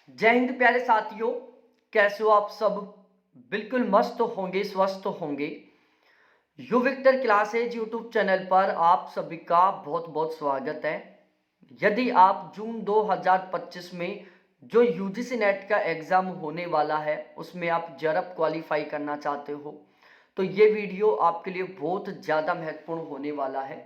जय हिंद प्यारे साथियों। कैसे हो आप सब? बिल्कुल मस्त होंगे, स्वस्थ होंगे। You Victor classes YouTube channel पर आप सभी का बहुत बहुत स्वागत है। यदि आप जून 2025 में जो यूजीसी नेट का एग्ज़ाम होने वाला है उसमें आप जरब क्वालिफाई करना चाहते हो तो ये वीडियो आपके लिए बहुत ज़्यादा महत्वपूर्ण होने वाला है,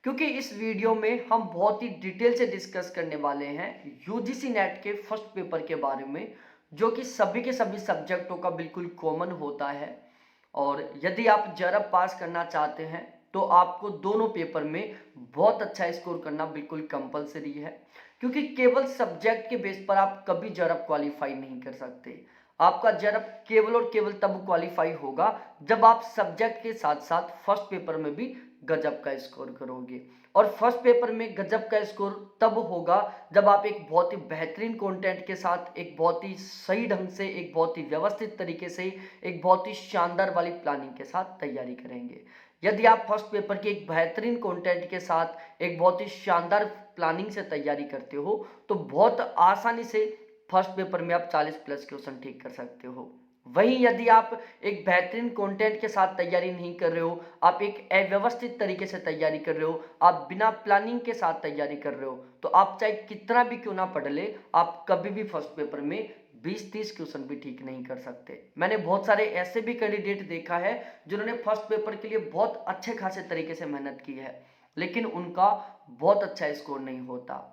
क्योंकि इस वीडियो में हम बहुत ही डिटेल से डिस्कस करने वाले हैं यूजीसी नेट के फर्स्ट पेपर के बारे में, जो कि सभी के सभी सब्जेक्टों का बिल्कुल कॉमन होता है। और यदि आप जरब पास करना चाहते हैं तो आपको दोनों पेपर में बहुत अच्छा स्कोर करना बिल्कुल कंपलसरी है, क्योंकि केवल सब्जेक्ट के बेस पर आप कभी जरब क्वालिफाई नहीं कर सकते। आपका जरब केवल और केवल तब क्वालिफाई होगा जब आप सब्जेक्ट के साथ साथ फर्स्ट पेपर में भी गजब का स्कोर करोगे। और फर्स्ट पेपर में गजब का स्कोर तब होगा जब आप एक बहुत ही बेहतरीन कंटेंट के साथ, एक बहुत ही सही ढंग से, एक बहुत ही व्यवस्थित तरीके से, एक बहुत ही शानदार वाली प्लानिंग के साथ तैयारी करेंगे। यदि आप फर्स्ट पेपर के एक बेहतरीन कंटेंट के साथ एक बहुत ही शानदार प्लानिंग से तैयारी करते हो तो बहुत आसानी से फर्स्ट पेपर में आप 40 प्लस क्वेश्चन ठीक कर सकते हो। वहीं यदि आप एक बेहतरीन कंटेंट के साथ तैयारी नहीं कर रहे हो, आप एक अव्यवस्थित तरीके से तैयारी कर रहे हो, आप बिना प्लानिंग के साथ तैयारी कर रहे हो, तो आप चाहे कितना भी क्यों ना पढ़ ले, आप कभी भी फर्स्ट पेपर में 20-30 क्वेश्चन भी ठीक नहीं कर सकते। मैंने बहुत सारे ऐसे भी कैंडिडेट देखा है जिन्होंने फर्स्ट पेपर के लिए बहुत अच्छे खासे तरीके से मेहनत की है, लेकिन उनका बहुत अच्छा स्कोर नहीं होता।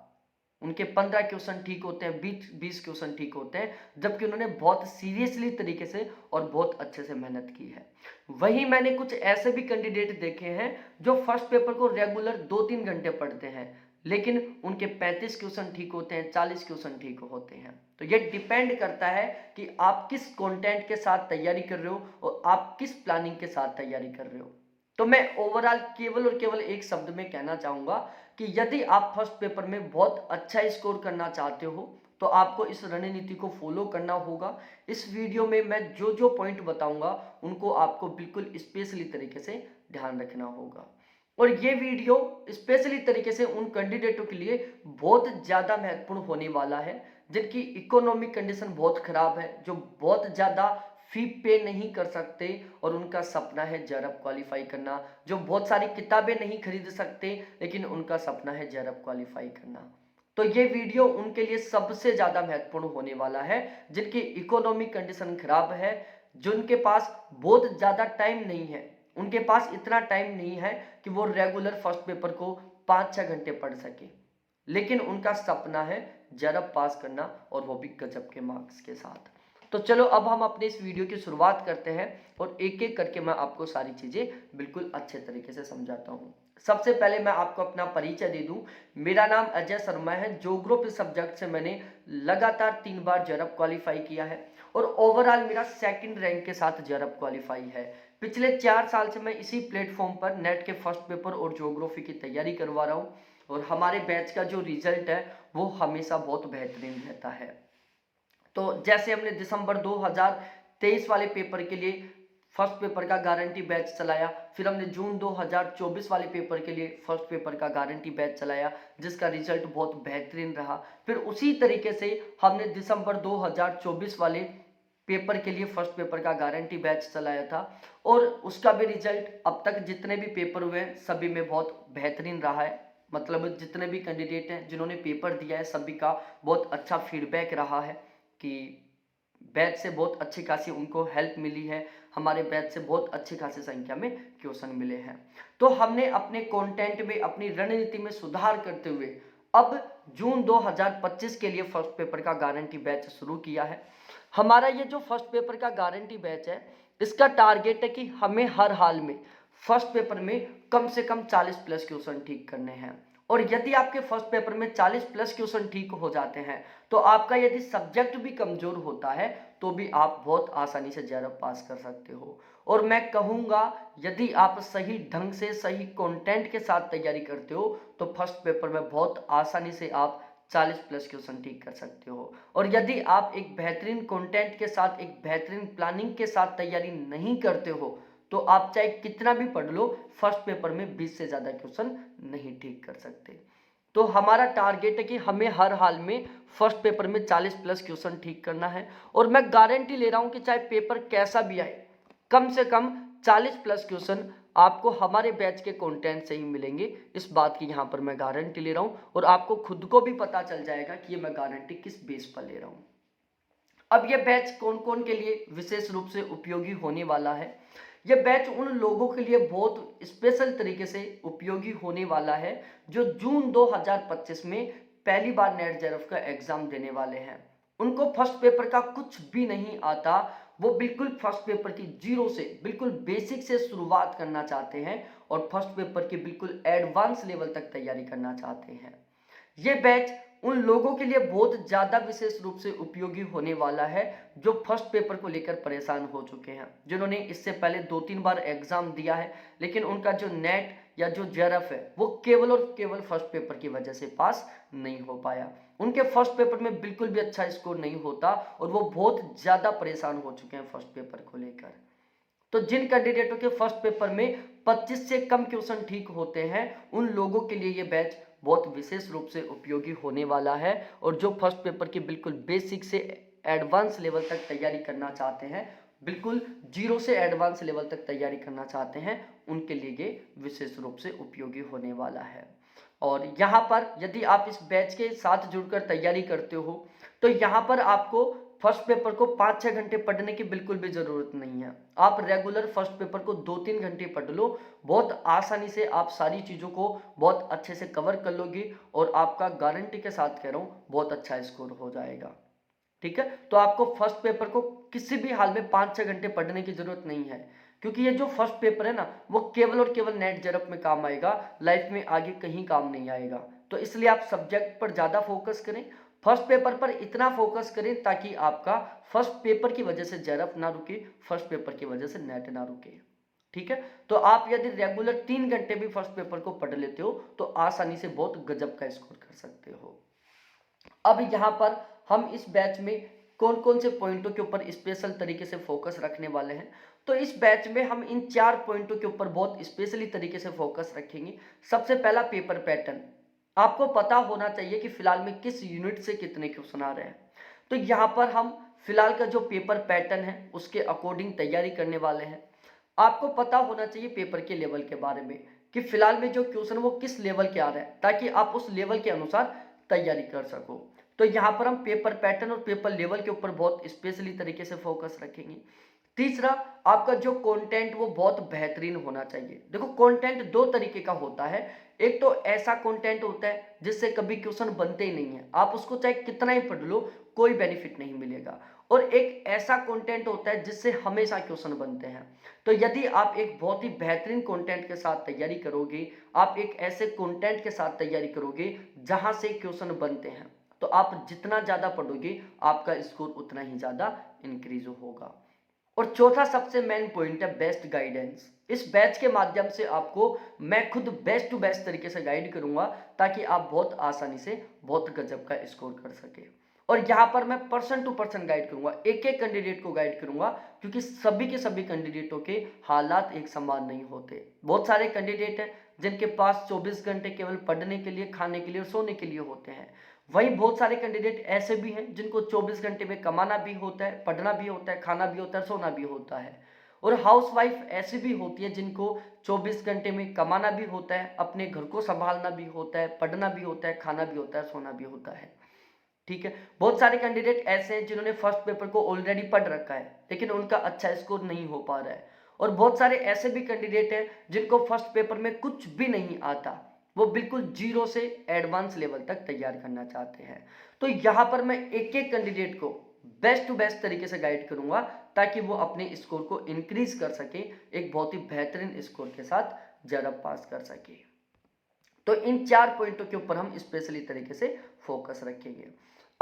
उनके 15 क्वेश्चन ठीक होते हैं, 20 क्वेश्चन ठीक होते हैं, जबकि उन्होंने बहुत सीरियसली तरीके से और बहुत अच्छे से मेहनत की है। वहीं मैंने कुछ ऐसे भी कैंडिडेट देखे हैं जो फर्स्ट पेपर को रेगुलर 2-3 घंटे पढ़ते हैं, लेकिन उनके 35 क्वेश्चन ठीक होते हैं, 40 क्वेश्चन ठीक होते हैं। तो ये डिपेंड करता है कि आप किस कंटेंट के साथ तैयारी कर रहे हो और आप किस प्लानिंग के साथ तैयारी कर रहे हो। तो मैं ओवरऑल केवल और केवल एक शब्द में कहना चाहूंगा कि यदि आप फर्स्ट पेपर में बहुत अच्छा स्कोर करना चाहते हो तो आपको इस रणनीति को फॉलो करना होगा। इस वीडियो में मैं जो जो पॉइंट बताऊंगा उनको आपको बिल्कुल स्पेशली तरीके से ध्यान रखना होगा। और ये वीडियो स्पेशली तरीके से उन कैंडिडेटों के लिए बहुत ज़्यादा महत्वपूर्ण होने वाला है जिनकी इकोनॉमिक कंडीशन बहुत खराब है, जो बहुत ज़्यादा फी पे नहीं कर सकते और उनका सपना है जरब क्वालिफाई करना, जो बहुत सारी किताबें नहीं खरीद सकते लेकिन उनका सपना है जरब क्वालिफाई करना। तो ये वीडियो उनके लिए सबसे ज़्यादा महत्वपूर्ण होने वाला है जिनकी इकोनॉमिक कंडीशन खराब है, जिनके पास बहुत ज़्यादा टाइम नहीं है। उनके पास इतना टाइम नहीं है कि वो रेगुलर फर्स्ट पेपर को 5-6 घंटे पढ़ सके, लेकिन उनका सपना है जरब पास करना और वो भी गजब के मार्क्स के साथ। तो चलो अब हम अपने इस वीडियो की शुरुआत करते हैं और एक एक करके मैं आपको सारी चीज़ें बिल्कुल अच्छे तरीके से समझाता हूँ। सबसे पहले मैं आपको अपना परिचय दे दूं। मेरा नाम अजय शर्मा है। ज्योग्राफी सब्जेक्ट से मैंने लगातार 3 बार जरब क्वालिफाई किया है और ओवरऑल मेरा सेकंड रैंक के साथ जरब क्वालिफाई है। पिछले 4 साल से मैं इसी प्लेटफॉर्म पर नेट के फर्स्ट पेपर और ज्योग्राफी की तैयारी करवा रहा हूँ और हमारे बैच का जो रिजल्ट है वो हमेशा बहुत बेहतरीन रहता है। तो जैसे हमने दिसंबर 2023 वाले पेपर के लिए फर्स्ट पेपर का गारंटी बैच चलाया, फिर हमने जून 2024 वाले पेपर के लिए फर्स्ट पेपर का गारंटी बैच चलाया जिसका रिजल्ट बहुत बेहतरीन रहा। फिर उसी तरीके से हमने दिसंबर 2024 वाले पेपर के लिए फर्स्ट पेपर का गारंटी बैच चलाया था और उसका भी रिजल्ट अब तक जितने भी पेपर हुए हैं सभी में बहुत बेहतरीन रहा है। मतलब जितने भी कैंडिडेट हैं जिन्होंने पेपर दिया है सभी का बहुत अच्छा फीडबैक रहा है कि बैच से बहुत अच्छी खासी उनको हेल्प मिली है, हमारे बैच से बहुत अच्छी खासी संख्या में क्वेश्चन मिले हैं। तो हमने अपने कंटेंट में, अपनी रणनीति में सुधार करते हुए अब जून 2025 के लिए फर्स्ट पेपर का गारंटी बैच शुरू किया है। हमारा ये जो फर्स्ट पेपर का गारंटी बैच है इसका टारगेट है कि हमें हर हाल में फर्स्ट पेपर में कम से कम 40 प्लस क्वेश्चन ठीक करने हैं। और यदि आपके फर्स्ट पेपर में 40 प्लस क्वेश्चन ठीक हो जाते हैं तो आपका यदि सब्जेक्ट भी कमजोर होता है तो भी आप बहुत आसानी से जरब पास कर सकते हो। और मैं कहूँगा यदि आप सही ढंग से, सही कंटेंट के साथ तैयारी करते हो तो फर्स्ट पेपर में बहुत आसानी से आप 40 प्लस क्वेश्चन ठीक कर सकते हो। और यदि आप एक बेहतरीन कंटेंट के साथ, एक बेहतरीन प्लानिंग के साथ तैयारी नहीं करते हो तो आप चाहे कितना भी पढ़ लो फर्स्ट पेपर में 20 से ज़्यादा क्वेश्चन नहीं ठीक कर सकते। तो हमारा टारगेट है कि हमें हर हाल में फर्स्ट पेपर में 40 प्लस क्वेश्चन ठीक करना है। और मैं गारंटी ले रहा हूं कि चाहे पेपर कैसा भी आए, कम से कम 40 प्लस क्वेश्चन आपको हमारे बैच के कंटेंट से ही मिलेंगे। इस बात की यहाँ पर मैं गारंटी ले रहा हूँ और आपको खुद को भी पता चल जाएगा कि ये मैं गारंटी किस बेस पर ले रहा हूँ। अब ये बैच कौन कौन के लिए विशेष रूप से उपयोगी होने वाला है? ये बैच उन लोगों के लिए बहुत स्पेशल तरीके से उपयोगी होने वाला है जो जून 2025 में पहली बार नेट जेआरएफ का एग्जाम देने वाले हैं। उनको फर्स्ट पेपर का कुछ भी नहीं आता, वो बिल्कुल फर्स्ट पेपर की जीरो से, बिल्कुल बेसिक से शुरुआत करना चाहते हैं और फर्स्ट पेपर की बिल्कुल एडवांस लेवल तक तैयारी करना चाहते हैं। ये बैच उन लोगों के लिए बहुत ज़्यादा विशेष रूप से उपयोगी होने वाला है जो फर्स्ट पेपर को लेकर परेशान हो चुके हैं, जिन्होंने इससे पहले 2-3 बार एग्जाम दिया है लेकिन उनका जो नेट या जो जेआरएफ है वो केवल और केवल फर्स्ट पेपर की वजह से पास नहीं हो पाया। उनके फर्स्ट पेपर में बिल्कुल भी अच्छा स्कोर नहीं होता और वो बहुत ज़्यादा परेशान हो चुके हैं फर्स्ट पेपर को लेकर। तो जिन कैंडिडेटों के फर्स्ट पेपर में 25 से कम क्वेश्चन ठीक होते हैं, उन लोगों के लिए ये बैच बहुत विशेष रूप से उपयोगी होने वाला है। और जो फर्स्ट पेपर की बिल्कुल बेसिक से एडवांस लेवल तक तैयारी करना चाहते हैं, बिल्कुल जीरो से एडवांस लेवल तक तैयारी करना चाहते हैं, उनके लिए ये विशेष रूप से उपयोगी होने वाला है। और यहाँ पर यदि आप इस बैच के साथ जुड़कर तैयारी करते हो तो यहाँ पर आपको फर्स्ट पेपर को 5-6 घंटे पढ़ने की बिल्कुल भी ज़रूरत नहीं है। आप रेगुलर फर्स्ट पेपर को 2-3 घंटे पढ़ लो, बहुत आसानी से आप सारी चीज़ों को बहुत अच्छे से कवर कर लोगे और आपका गारंटी के साथ कह रहा हूँ बहुत अच्छा स्कोर हो जाएगा। ठीक है, तो आपको फर्स्ट पेपर को किसी भी हाल में 5-6 घंटे पढ़ने की जरूरत नहीं है, क्योंकि ये जो फर्स्ट पेपर है ना वो केवल और केवल नेट जेआरएफ में काम आएगा, लाइफ में आगे कहीं काम नहीं आएगा। तो इसलिए आप सब्जेक्ट पर ज़्यादा फोकस करें, फर्स्ट पेपर पर इतना फोकस करें ताकि आपका फर्स्ट पेपर की वजह से जेआरएफ ना रुके, फर्स्ट पेपर की वजह से नेट ना रुके। ठीक है, तो आप यदि रेगुलर 3 घंटे भी फर्स्ट पेपर को पढ़ लेते हो तो आसानी से बहुत गजब का स्कोर कर सकते हो। अब यहाँ पर हम इस बैच में कौन कौन से पॉइंटों के ऊपर स्पेशल तरीके से फोकस रखने वाले हैं, तो इस बैच में हम इन 4 पॉइंटों के ऊपर बहुत स्पेशली तरीके से फोकस रखेंगे। सबसे पहला पेपर पैटर्न, आपको पता होना चाहिए कि फिलहाल में किस यूनिट से कितने क्वेश्चन आ रहे हैं। तो यहाँ पर हम फिलहाल का जो पेपर पैटर्न है उसके अकॉर्डिंग तैयारी करने वाले हैं। आपको पता होना चाहिए पेपर के लेवल के बारे में कि फिलहाल में जो क्वेश्चन वो किस लेवल के आ रहे हैं, ताकि आप उस लेवल के अनुसार तैयारी कर सको। तो यहाँ पर हम पेपर पैटर्न और पेपर लेवल के ऊपर बहुत स्पेशली तरीके से फोकस रखेंगे। तीसरा, आपका जो कंटेंट वो बहुत बेहतरीन होना चाहिए। देखो, कंटेंट 2 तरीके का होता है। एक तो ऐसा कंटेंट होता है जिससे कभी क्वेश्चन बनते ही नहीं है, आप उसको चाहे कितना ही पढ़ लो कोई बेनिफिट नहीं मिलेगा। और एक ऐसा कंटेंट होता है जिससे हमेशा क्वेश्चन बनते हैं। तो यदि आप एक बहुत ही बेहतरीन कंटेंट के साथ तैयारी करोगे, आप एक ऐसे कंटेंट के साथ तैयारी करोगे जहां से क्वेश्चन बनते हैं, तो आप जितना ज़्यादा पढ़ोगे आपका स्कोर उतना ही ज़्यादा इंक्रीज होगा। और चौथा सबसे मेन पॉइंट है बेस्ट गाइडेंस। इस बैच के माध्यम से आपको मैं खुद बेस्ट टू बेस्ट तरीके से गाइड करूंगा ताकि आप बहुत आसानी से बहुत गजब का स्कोर कर सके। और यहाँ पर मैं पर्सन टू पर्सन गाइड करूंगा, एक एक कैंडिडेट को गाइड करूंगा, क्योंकि सभी के सभी कैंडिडेटों के हालात एक समान नहीं होते। बहुत सारे कैंडिडेट हैं जिनके पास 24 घंटे केवल पढ़ने के लिए, खाने के लिए और सोने के लिए होते हैं। वहीं बहुत सारे कैंडिडेट ऐसे भी हैं जिनको 24 घंटे में कमाना भी होता है, पढ़ना भी होता है, खाना भी होता है, सोना भी होता है। और हाउसवाइफ ऐसी भी होती है जिनको 24 घंटे में कमाना भी होता है, अपने घर को संभालना भी होता है, पढ़ना भी होता है, खाना भी होता है, सोना भी होता है। ठीक है, बहुत सारे कैंडिडेट ऐसे हैं जिन्होंने फर्स्ट पेपर को ऑलरेडी पढ़ रखा है लेकिन उनका अच्छा स्कोर नहीं हो पा रहा है। और बहुत सारे ऐसे भी कैंडिडेट हैं जिनको फर्स्ट पेपर में कुछ भी नहीं आता, वो बिल्कुल जीरो से एडवांस लेवल तक तैयार करना चाहते हैं। तो यहाँ पर मैं एक एक कैंडिडेट को बेस्ट टू बेस्ट तरीके से गाइड करूंगा ताकि वो अपने स्कोर को इंक्रीज कर सके, एक बहुत ही बेहतरीन स्कोर के साथ जेआरएफ पास कर सके। तो इन 4 पॉइंटों के ऊपर हम स्पेशली तरीके से फोकस रखेंगे।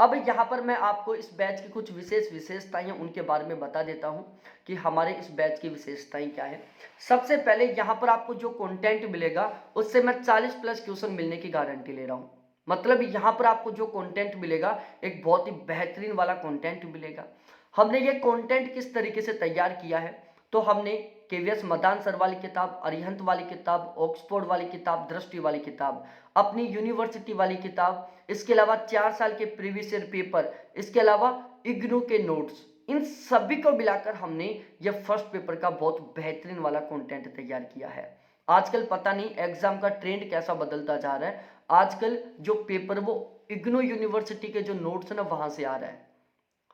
अब यहाँ पर मैं आपको इस बैच की कुछ विशेषताएं उनके बारे में बता देता हूँ कि हमारे इस बैच की विशेषताएं क्या है। सबसे पहले यहाँ पर आपको जो कंटेंट मिलेगा उससे मैं 40 प्लस क्वेश्चन मिलने की गारंटी ले रहा हूँ। मतलब यहाँ पर आपको जो कंटेंट मिलेगा एक बहुत ही बेहतरीन वाला कंटेंट मिलेगा। हमने ये कंटेंट किस तरीके से तैयार किया है, तो हमने केवीएस मदान सर वाली किताब, अरिहंत वाली किताब, ऑक्सफोर्ड वाली किताब, दृष्टि वाली किताब, अपनी यूनिवर्सिटी वाली किताब, इसके अलावा 4 साल के प्रीवियस ईयर पेपर, इसके अलावा इग्नू के नोट्स, इन सभी को मिलाकर हमने ये फर्स्ट पेपर का बहुत बेहतरीन वाला कंटेंट तैयार किया है। आजकल पता नहीं एग्जाम का ट्रेंड कैसा बदलता जा रहा है। आजकल जो पेपर वो इग्नू यूनिवर्सिटी के जो नोट्स है ना वहां से आ रहा है।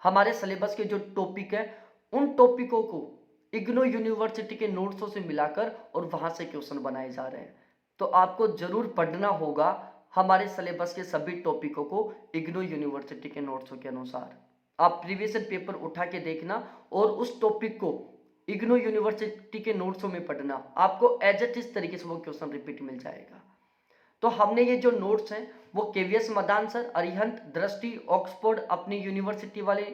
हमारे सिलेबस के जो टॉपिक है उन टॉपिकों को इग्नू यूनिवर्सिटी के नोट्सों से मिलाकर और वहां से क्वेश्चन बनाए जा रहे हैं। तो आपको जरूर पढ़ना होगा हमारे सिलेबस के सभी टॉपिकों को इग्नू यूनिवर्सिटी के नोट्सों के अनुसार। आप प्रीवियस पेपर उठा के देखना और उस टॉपिक को इग्नू यूनिवर्सिटी के नोट्सों में पढ़ना, आपको एज इट इस तरीके से वो क्वेश्चन रिपीट मिल जाएगा। तो हमने ये जो नोट्स हैं वो केवीएस मदान सर, अरिहंत, दृष्टि, ऑक्सफोर्ड, अपनी यूनिवर्सिटी वाले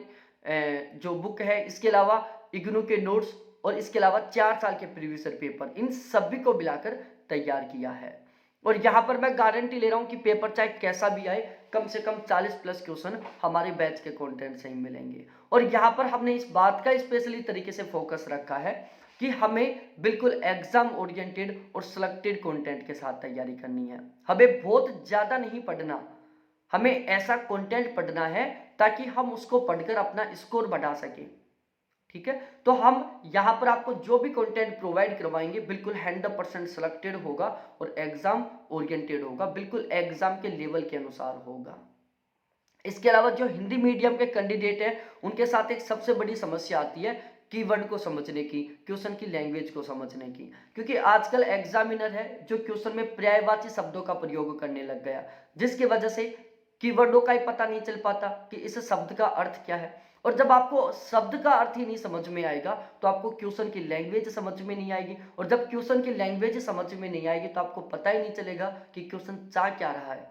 जो बुक है, इसके अलावा इग्नू के नोट्स और इसके अलावा 4 साल के प्रीवियस ईयर पेपर, इन सभी को मिलाकर तैयार किया है। और यहाँ पर मैं गारंटी ले रहा हूँ कि पेपर चाहे कैसा भी आए, कम से कम 40 प्लस क्वेश्चन हमारे बैच के कंटेंट से ही मिलेंगे। और यहाँ पर हमने इस बात का स्पेशली तरीके से फोकस रखा है कि हमें बिल्कुल एग्जाम ओरिएंटेड और सिलेक्टेड कंटेंट के साथ तैयारी करनी है। हमें बहुत ज़्यादा नहीं पढ़ना, हमें ऐसा कंटेंट पढ़ना है ताकि हम उसको पढ़कर अपना स्कोर बढ़ा सकें। ठीक है, तो हम यहाँ पर आपको जो भी कंटेंट प्रोवाइड करवाएंगे बिल्कुल 100% सिलेक्टेड होगा और एग्जाम ओरिएंटेड होगा, बिल्कुल एग्जाम के लेवल के अनुसार होगा। इसके अलावा जो हिंदी मीडियम के कैंडिडेट हैं उनके साथ एक सबसे बड़ी समस्या आती है कीवर्ड को समझने की, क्वेश्चन की लैंग्वेज को समझने की, क्योंकि आजकल एग्जामिनर है जो क्वेश्चन में पर्यायवाची शब्दों का प्रयोग करने लग गया, जिसकी वजह से कीवर्डों का ही पता नहीं चल पाता कि इस शब्द का अर्थ क्या है। और जब आपको शब्द का अर्थ ही नहीं समझ में आएगा तो आपको क्वेश्चन की लैंग्वेज समझ में नहीं आएगी, और जब क्वेश्चन की लैंग्वेज समझ में नहीं आएगी तो आपको पता ही नहीं चलेगा कि क्वेश्चन चाह क्या रहा है।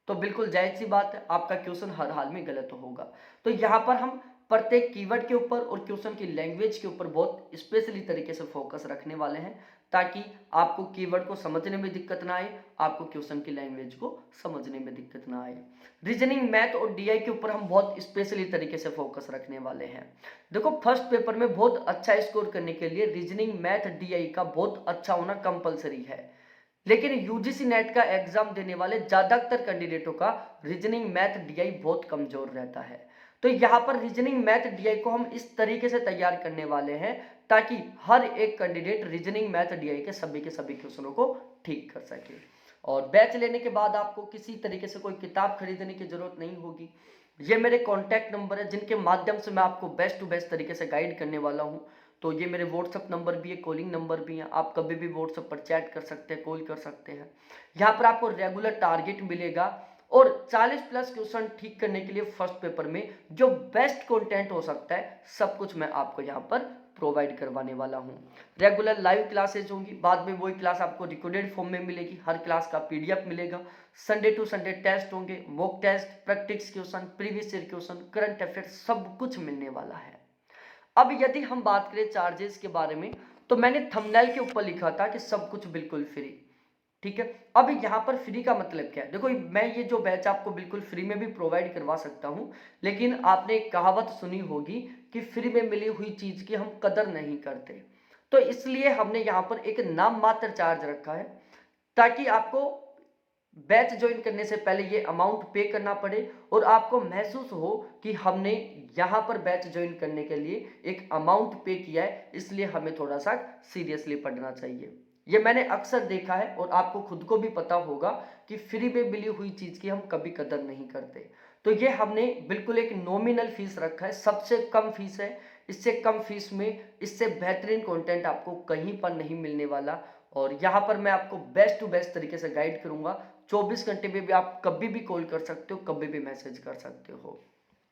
तो बिल्कुल जायज सी बात है, आपका क्वेश्चन हर हाल में गलत होगा। तो यहाँ पर हम प्रत्येक कीवर्ड के ऊपर और क्वेश्चन की लैंग्वेज के ऊपर बहुत स्पेशली तरीके से फोकस रखने वाले हैं ताकि आपको कीवर्ड को समझने में दिक्कत ना आए, आपको क्वेश्चन की लैंग्वेज को समझने में दिक्कत ना आए। रीजनिंग, मैथ और डीआई के ऊपर हम बहुत स्पेशली तरीके से फोकस रखने वाले हैं। देखो, फर्स्ट पेपर में बहुत अच्छा स्कोर करने के लिए रीजनिंग, मैथ, डीआई का बहुत अच्छा होना कंपलसरी है, लेकिन यूजीसी नेट का एग्जाम देने वाले ज्यादातर कैंडिडेटों का रीजनिंग, मैथ, डीआई बहुत कमजोर रहता है। तो यहाँ पर रीजनिंग, मैथ, डीआई को हम इस तरीके से तैयार करने वाले हैं ताकि हर एक कैंडिडेट रीजनिंग, मैथ, डीआई के सभी क्वेश्चनों को ठीक कर सके। और बैच लेने के बाद आपको किसी तरीके से कोई किताब खरीदने की जरूरत नहीं होगी। ये मेरे कॉन्टैक्ट नंबर है जिनके माध्यम से मैं आपको बेस्ट टू बेस्ट तरीके से गाइड करने वाला हूँ। तो ये मेरे व्हाट्सअप नंबर भी है, कॉलिंग नंबर भी है, आप कभी भी व्हाट्सअप पर चैट कर सकते हैं, कॉल कर सकते हैं। यहाँ पर आपको रेगुलर टारगेट मिलेगा और 40 प्लस क्वेश्चन ठीक करने के लिए फर्स्ट पेपर में जो बेस्ट कंटेंट हो सकता है सब कुछ मैं आपको यहाँ पर प्रोवाइड करवाने वाला हूँ। रेगुलर लाइव क्लासेज होंगी, बाद में वही क्लास आपको रिकॉर्डेड फॉर्म में मिलेगी, हर क्लास का पीडीएफ मिलेगा। संडे टू संडे टेस्ट होंगे, mock test, practice question, previous year question, current affair, सब कुछ मिलने वाला है। अब यदि हम बात करें चार्जेस के बारे में, तो मैंने थंबनेल के ऊपर लिखा था कि सब कुछ बिल्कुल फ्री। ठीक है, अब यहाँ पर फ्री का मतलब क्या है? देखो, मैं ये जो बैच आपको बिल्कुल फ्री में भी प्रोवाइड करवा सकता हूँ, लेकिन आपने एक कहावत सुनी होगी कि फ्री में मिली हुई चीज की हम कदर नहीं करते। तो इसलिए हमने यहाँ पर एक नाम मात्र चार्ज रखा है ताकि आपको बैच ज्वाइन करने से पहले ये अमाउंट पे करना पड़े और आपको महसूस हो कि हमने यहाँ पर बैच ज्वाइन करने के लिए एक अमाउंट पे किया है, इसलिए हमें थोड़ा सा सीरियसली पढ़ना चाहिए। ये मैंने अक्सर देखा है और आपको खुद को भी पता होगा कि फ्री में मिली हुई चीज की हम कभी कदर नहीं करते। तो ये हमने बिल्कुल एक नॉमिनल फीस रखा है, सबसे कम फीस है। इससे कम फीस में इससे बेहतरीन कंटेंट आपको कहीं पर नहीं मिलने वाला। और यहाँ पर मैं आपको बेस्ट टू बेस्ट तरीके से गाइड करूंगा। 24 घंटे में भी आप कभी भी कॉल कर सकते हो, कभी भी मैसेज कर सकते हो।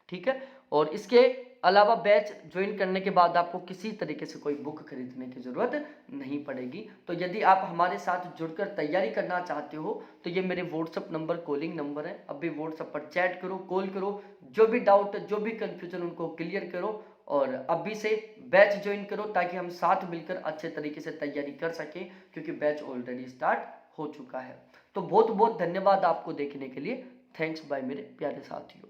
ठीक है, और इसके अलावा बैच ज्वाइन करने के बाद आपको किसी तरीके से कोई बुक खरीदने की जरूरत नहीं पड़ेगी। तो यदि आप हमारे साथ जुड़कर तैयारी करना चाहते हो तो ये मेरे व्हाट्सअप नंबर, कॉलिंग नंबर है। अभी व्हाट्सअप पर चैट करो, कॉल करो, जो भी डाउट, जो भी कंफ्यूजन उनको क्लियर करो और अभी से बैच ज्वाइन करो ताकि हम साथ मिलकर अच्छे तरीके से तैयारी कर सकें, क्योंकि बैच ऑलरेडी स्टार्ट हो चुका है। तो बहुत बहुत धन्यवाद आपको देखने के लिए। थैंक्स बाय मेरे प्यारे साथियों।